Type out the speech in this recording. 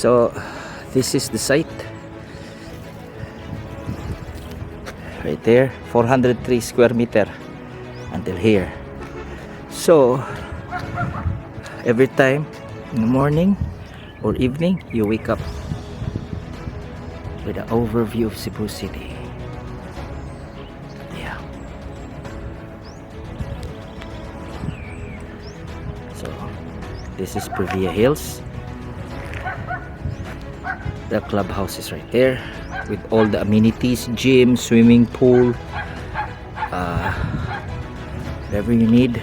So this is the site right there, 403 square meter until here. So every time in the morning or evening you wake up with an overview of Cebu City. Yeah. So this is Previa Hills. The clubhouse is right there with all the amenities, gym, swimming pool, whatever you need.